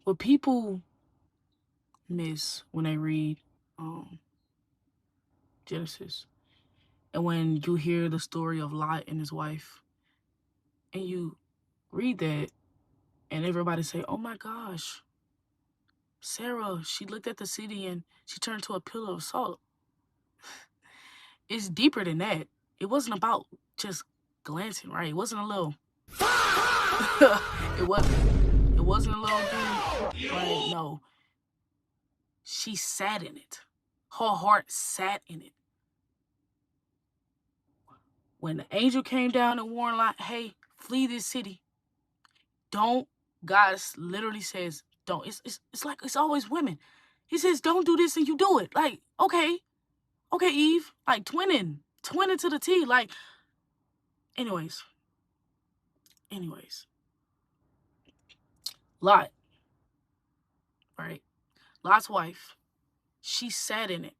What people miss when they read um, Genesis, and when you hear the story of Lot and his wife, and you read that, and everybody say, "Oh my gosh, Sarah, she looked at the city and she turned to a pillar of salt." It's deeper than that. It wasn't about just glancing, right? It wasn't a little. it wasn't. It wasn't a little dude, right? No, she sat in it. Her heart sat in it. When the angel came down and warned Lot, "Hey, flee this city. Don't." God literally says, "Don't." It's like it's always women. He says, "Don't do this," and you do it. Like, okay, Eve, like twinning to the T. Like, anyways, anyways, Lot, right? Lot's wife, she sat in it.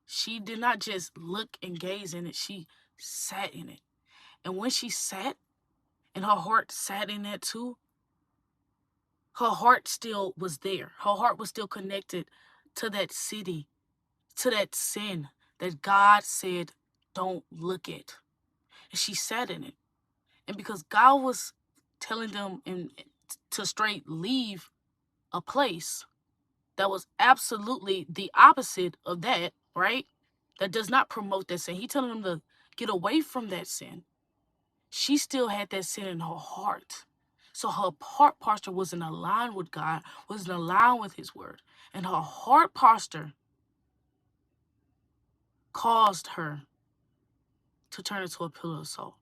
She did not just look and gaze in it, she sat in it. And when she sat, and her heart sat in that too, her heart still was there. Her heart was still connected to that city, to that sin that God said, "Don't look at." And she sat in it. And because God was telling them to straight leave a place that was absolutely the opposite of that, right? That does not promote that sin. He telling them to get away from that sin. She still had that sin in her heart. So her heart posture wasn't aligned with God, wasn't aligned with his word. And her heart posture caused her to turn into a pillar of salt.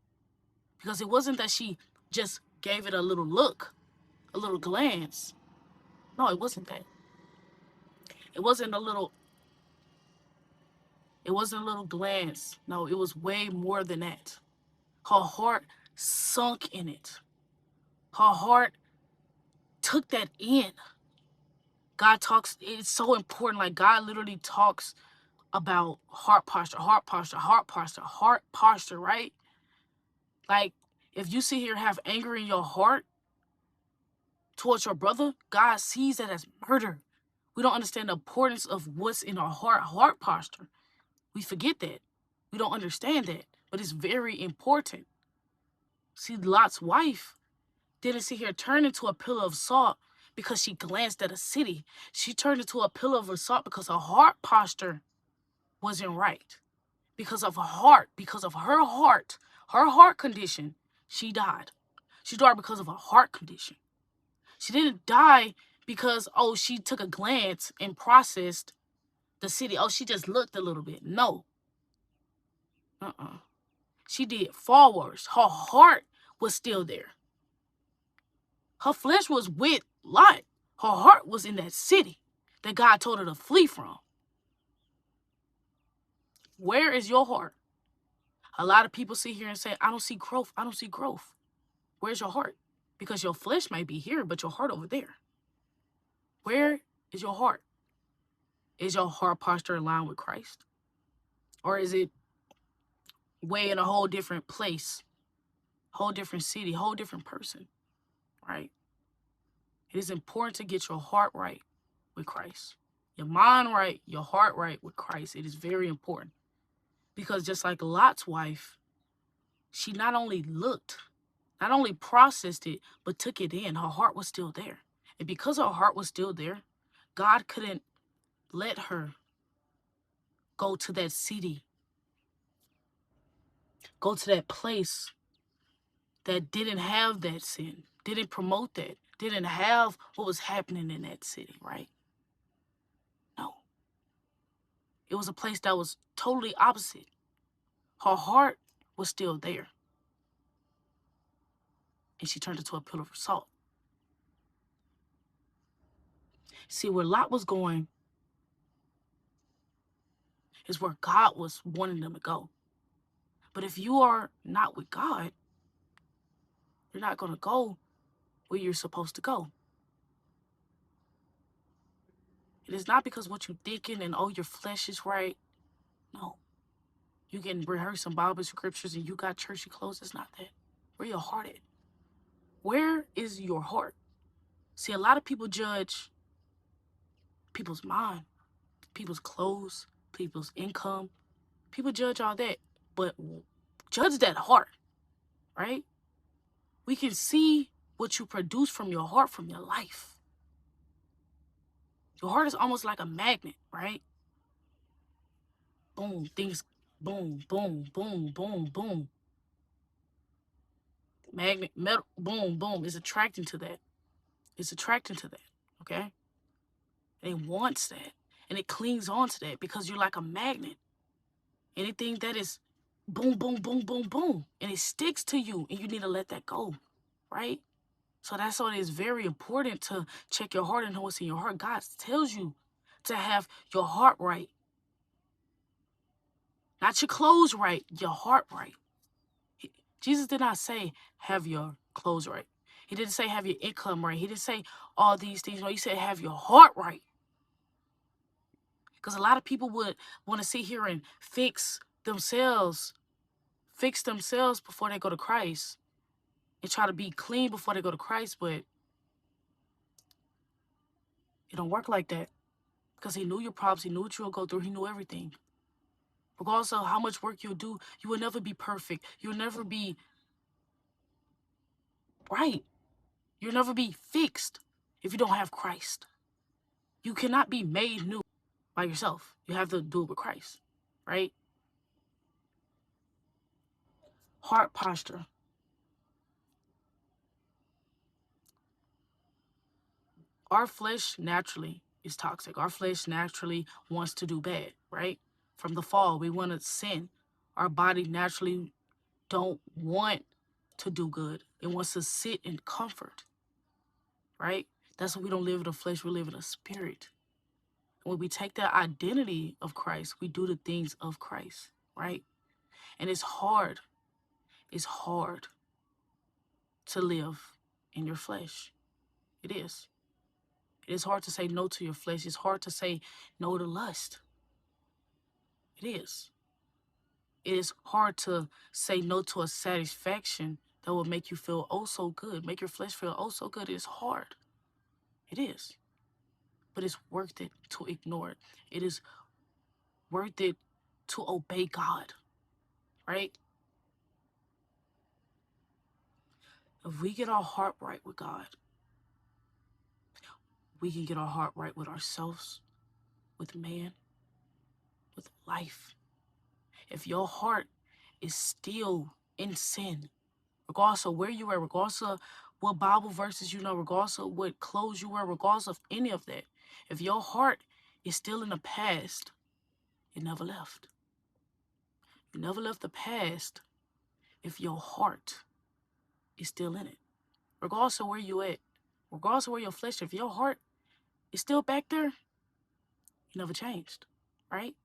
Because it wasn't that she just gave it a little look, a little glance. No, it wasn't that. It wasn't a little it wasn't a little glance. No, it was way more than that. Her heart sunk in it. Her heart took that in. God talks, it's so important. Like, God literally talks about heart posture, heart posture, heart posture, heart posture, right? Like, if you sit here and have anger in your heart towards your brother, God sees that as murder. We don't understand the importance of what's in our heart posture. We forget that. We don't understand that, but it's very important. See, Lot's wife didn't sit here turn into a pillar of salt because she glanced at a city. She turned into a pillar of salt because her heart posture wasn't right. Because of her heart condition, she died. She died because of a heart condition. She didn't die because, oh, she took a glance and processed the city. Oh, she just looked a little bit. No. She did far worse. Her heart was still there. Her flesh was with Lot. Her heart was in that city that God told her to flee from. Where is your heart? A lot of people sit here and say, "I don't see growth. I don't see growth." Where's your heart? Because your flesh might be here, but your heart over there. Where is your heart? Is your heart posture aligned with Christ? Or is it way in a whole different place, whole different city, whole different person, right? It is important to get your heart right with Christ. Your mind right, your heart right with Christ. It is very important. Because just like Lot's wife, she not only looked, not only processed it, but took it in. Her heart was still there. And because her heart was still there, God couldn't let her go to that city, go to that place that didn't have that sin, didn't promote that, didn't have what was happening in that city, right? No. It was a place that was totally opposite. Her heart was still there. And she turned into a pillar of salt. See, where Lot was going is where God was wanting them to go. But if you are not with God, you're not going to go where you're supposed to go. It is not because what you're thinking and, oh, your flesh is right. No. You can rehearse some Bible scriptures and you got churchy clothes. It's not that. Where your heart at? Where is your heart? See, a lot of people judge people's mind, people's clothes, people's income. People judge all that, but judge that heart, right? We can see what you produce from your heart, from your life. Your heart is almost like a magnet, right? Boom, things, boom, boom, boom, boom, boom. Magnet, metal, boom, boom. It's attracting to that. It's attracting to that, okay? And it wants that. And it clings on to that because you're like a magnet. Anything that is boom, boom, boom, boom, boom, and it sticks to you, and you need to let that go, right? So that's why it's very important to check your heart and know what's in your heart. God tells you to have your heart right. Not your clothes right, your heart right. Jesus did not say have your clothes right. He didn't say have your income right. He didn't say all these things. No, he said have your heart right. Because a lot of people would want to sit here and fix themselves before they go to Christ and try to be clean before they go to Christ, but it don't work like that. Because he knew your problems, he knew what you will go through, he knew everything. Regardless of how much work you'll do, you will never be perfect. You'll never be right. You'll never be fixed if you don't have Christ. You cannot be made new by yourself. You have to do it with Christ, right? Heart posture. Our flesh naturally is toxic. Our flesh naturally wants to do bad, right? From the fall, we want to sin. Our body naturally don't want to do good. It wants to sit in comfort, right? That's why we don't live in the flesh, we live in the spirit. When we take that identity of Christ, we do the things of Christ, right? And it's hard. It's hard to live in your flesh. It is. It is hard to say no to your flesh. It's hard to say no to lust. It is. It is hard to say no to a satisfaction that will make you feel oh so good, make your flesh feel oh so good. It is hard. It is. But it's worth it to ignore it. It is worth it to obey God, right? If we get our heart right with God, we can get our heart right with ourselves, with man, with life. If your heart is still in sin, regardless of where you are, regardless of what Bible verses you know, regardless of what clothes you wear, regardless of any of that, if your heart is still in the past, it never left. You never left the past if your heart is still in it. Regardless of where you at, regardless of where your flesh, if your heart is still back there, you never changed, right?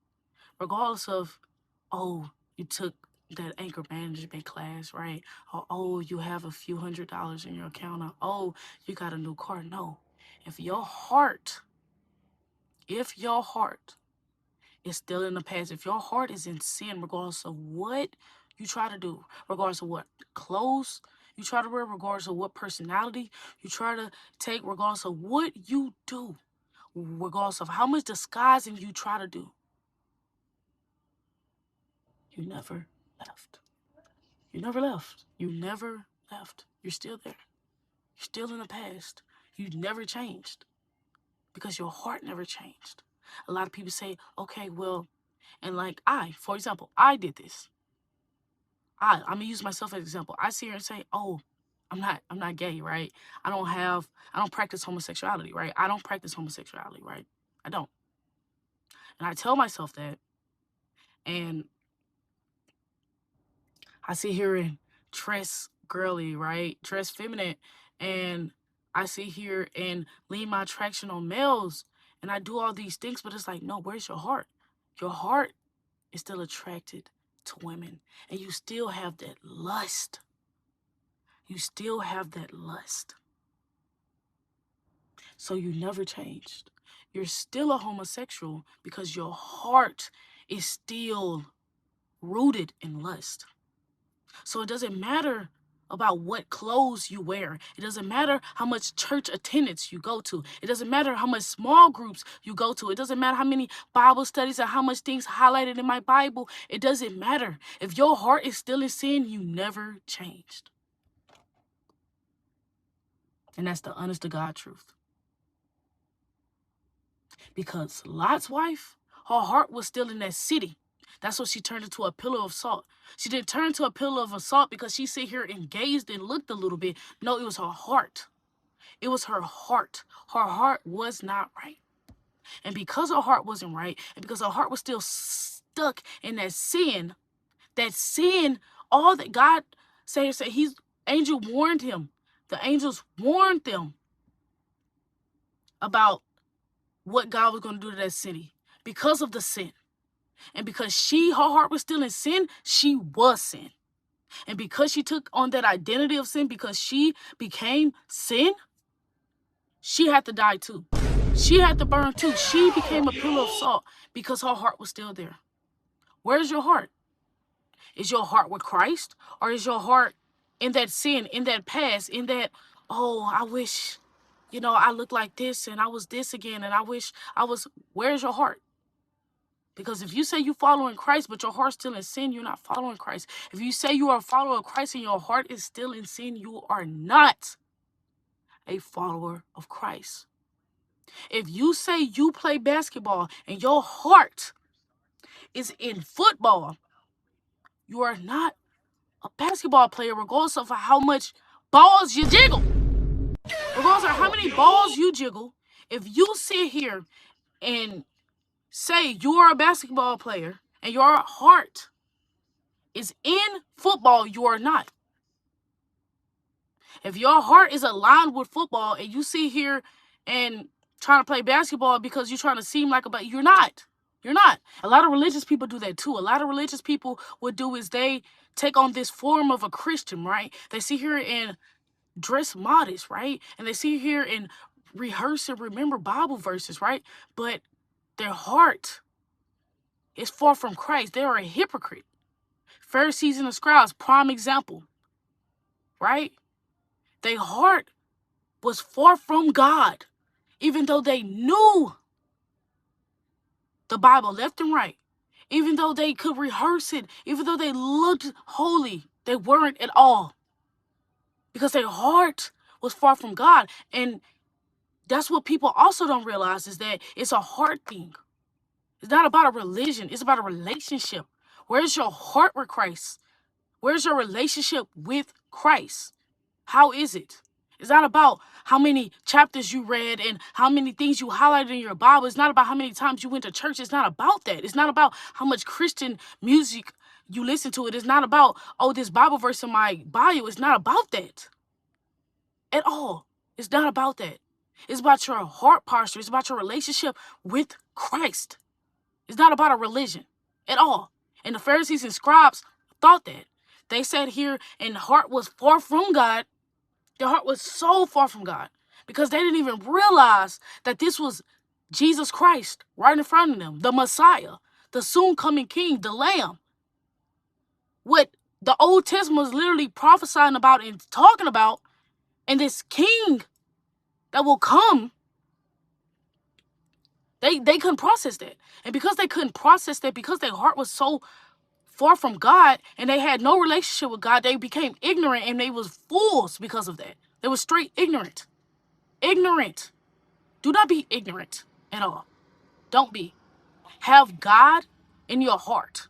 Regardless of, oh, you took that anchor management class, right? Or, oh, you have a few $100s in your account. Or, oh, you got a new car. No. If your heart is still in the past, if your heart is in sin, regardless of what you try to do, regardless of what clothes you try to wear, regardless of what personality you try to take, regardless of what you do, regardless of how much disguising you try to do, you never left. You never left. You never left. You're still there. You're still in the past. You never changed because your heart never changed. A lot of people say, okay, well, and like for example, I did this. I'm gonna use myself as an example. I sit here and say, oh, I'm not gay, right? I don't practice homosexuality, right? I don't practice homosexuality, right? I don't. And I tell myself that, and I sit here and dress girly, right? Dress feminine. And I sit here and lean my attraction on males. And I do all these things, but it's like, no, where's your heart? Your heart is still attracted to women. And you still have that lust. You still have that lust. So you never changed. You're still a homosexual because your heart is still rooted in lust. So it doesn't matter about what clothes you wear. It doesn't matter how much church attendance you go to. It doesn't matter how much small groups you go to. It doesn't matter how many Bible studies or how much things highlighted in my Bible. It doesn't matter. If your heart is still in sin, you never changed. And that's the honest to God truth. Because Lot's wife, her heart was still in that city. That's what she turned into a pillar of salt. She didn't turn to a pillar of salt because she sit here and gazed and looked a little bit. No, it was her heart. It was her heart. Her heart was not right. And because her heart wasn't right, and because her heart was still stuck in that sin, all that God said, angel warned him. The angels warned them about what God was going to do to that city because of the sin. And because her heart was still in sin, she was sin. And because she took on that identity of sin, because she became sin, she had to die too. She had to burn too. She became a pillar of salt because her heart was still there. Where's your heart? Is your heart with Christ? Or is your heart in that sin, in that past, in that, oh, I wish, I looked like this and I was this again and I wish I was, where's your heart? Because if you say you following Christ, but your heart's still in sin, you're not following Christ. If you say you are a follower of Christ and your heart is still in sin, you are not a follower of Christ. If you say you play basketball and your heart is in football, you are not a basketball player, regardless of how much balls you jiggle. Regardless of how many balls you jiggle, if you sit here and say you are a basketball player and your heart is in football, you are not. If your heart is aligned with football and you sit here and trying to play basketball because you're trying to seem like you're not. You're not. A lot of religious people do that too. A lot of religious people would do is they take on this form of a Christian, right? They sit here and dress modest, right? And they sit here and rehearse and remember Bible verses, right? But their heart is far from Christ. They are a hypocrite. Pharisees and the scribes, prime example, right? Their heart was far from God, even though they knew the Bible left and right, even though they could rehearse it, even though they looked holy, they weren't at all, because their heart was far from God. And that's what people also don't realize, is that it's a heart thing. It's not about a religion. It's about a relationship. Where's your heart with Christ? Where's your relationship with Christ? How is it? It's not about how many chapters you read and how many things you highlighted in your Bible. It's not about how many times you went to church. It's not about that. It's not about how much Christian music you listen to. It is not about, oh, this Bible verse in my bio. It's not about that at all. It's not about that. It's about your heart posture. It's about your relationship with Christ. It's not about a religion at all. And the Pharisees and scribes thought that. They sat here and heart was far from God. Their heart was so far from God because they didn't even realize that this was Jesus Christ right in front of them, the Messiah, the soon coming King, the Lamb. What the Old Testament was literally prophesying about and talking about, and this King that will come, they couldn't process that. And because they couldn't process that, because their heart was so far from God and they had no relationship with God, they became ignorant and they was fools because of that. They were straight ignorant. Ignorant. Do not be ignorant at all. Don't be. Have God in your heart.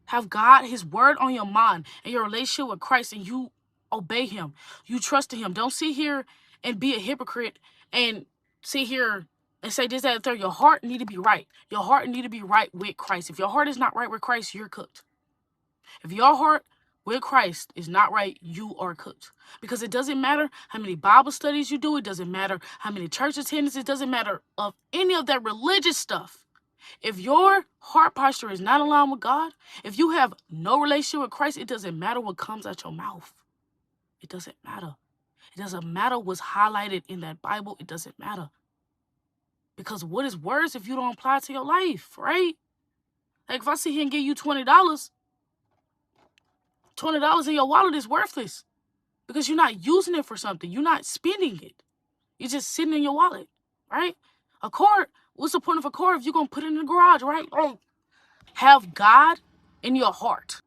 Have God, his word on your mind and your relationship with Christ, and you obey him. You trust in him. Don't sit here and be a hypocrite and sit here and say this, that, and third. Your heart need to be right. Your heart need to be right with Christ. If your heart is not right with Christ, you're cooked. If your heart with Christ is not right, you are cooked. Because it doesn't matter how many Bible studies you do. It doesn't matter how many church attendance. It doesn't matter of any of that religious stuff. If your heart posture is not aligned with God, if you have no relationship with Christ, it doesn't matter what comes out your mouth. It doesn't matter. It doesn't matter what's highlighted in that Bible. It doesn't matter. Because what is words if you don't apply it to your life, right? Like if I sit here and give you $20, $20 in your wallet is worthless. because you're not using it for something. You're not spending it. You're just sitting in your wallet, right? A car, what's the point of a car if you're going to put it in the garage, right? Like, have God in your heart.